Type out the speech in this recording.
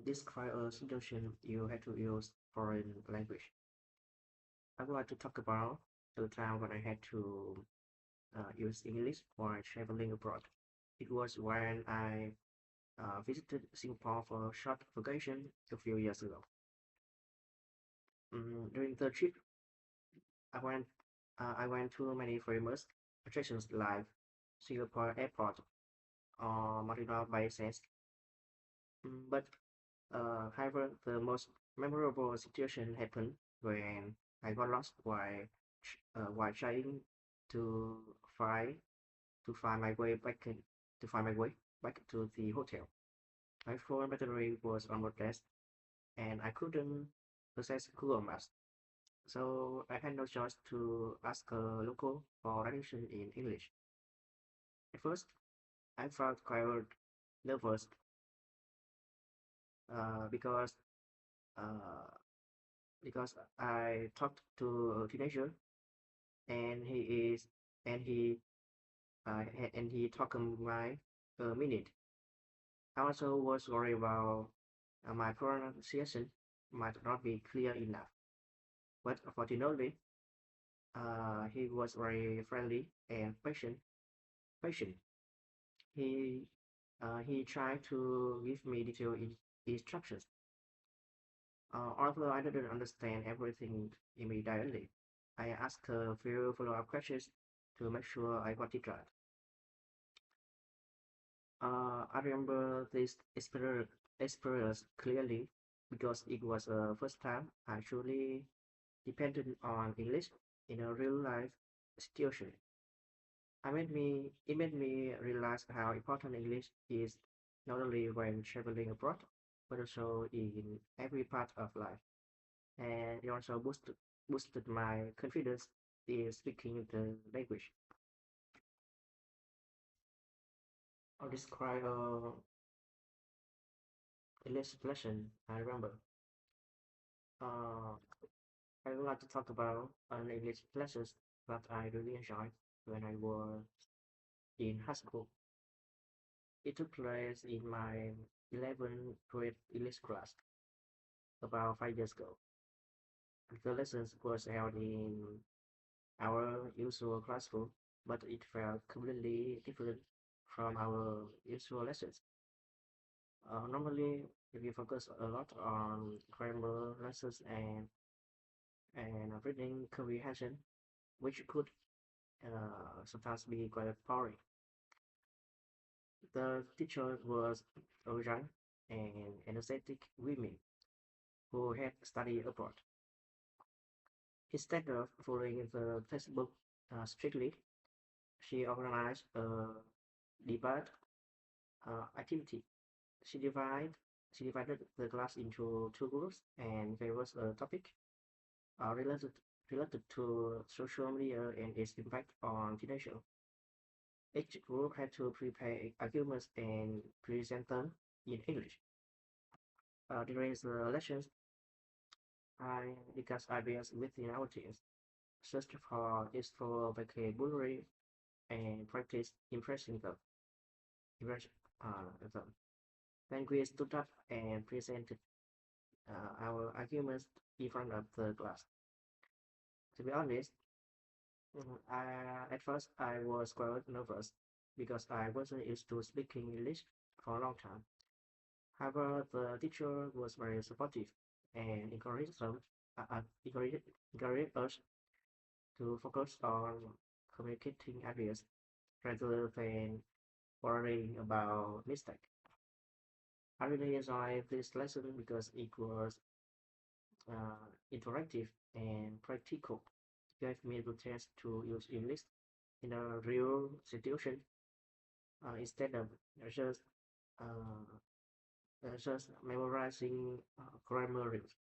Describe a situation you had to use foreign language. I would like to talk about the time when I had to use English while traveling abroad. It was when I visited Singapore for a short vacation a few years ago. During the trip, I went I went to many famous attractions like Singapore Airport or Marina Bay Sands. But however, the most memorable situation happened when I got lost while trying to find to find my way back in, to find my way back to the hotel. My phone battery was almost dead, and I couldn't access Google Maps. So I had no choice to ask a local for direction in English. At first, I felt quite nervous because uh, because I talked to a teenager and he is and he talked my a minute. I also was worried about my pronunciation might not be clear enough. But fortunately, he was very friendly and patient. Patient. He tried to give me detailed instructions. Although I didn't understand everything immediately, I asked a few follow-up questions to make sure I got it right. I remember this experience clearly because it was the first time I truly depended on English in a real life situation. It made me realize how important English is not only when traveling abroad, but also in every part of life. And it also boosted my confidence in speaking the language. I'll describe English lesson I remember. Uh, I would like to talk about an English classes that I really enjoyed when I was in high school. It took place in my 11th grade English class about 5 years ago. The lessons was held in our usual classroom, but it felt completely different from our usual lessons. Normally, we focus a lot on grammar lessons and reading comprehension, which could sometimes be quite boring. The teacher was a young and energetic women who had studied abroad. Instead of following the textbook strictly, she organized a debate activity. She divided she divided the class into two groups, and there was a topic uh, related related to social media and its impact on teenagers. Each group had to prepare arguments and present them in English. During the lessons, I discussed ideas within our teams, searched for useful vocabulary, and practiced impressing them. Impress, them. Then we stood up and presented our arguments in front of the class. To be honest, at first I was quite nervous because I wasn't used to speaking English for a long time. However, the teacher was very supportive and encouraged us to focus on communicating ideas rather than worrying about mistake. I really enjoyed this lesson because it was interactive and practical. It gave me the chance to use English in a real situation instead of just uh, just memorizing grammar rules.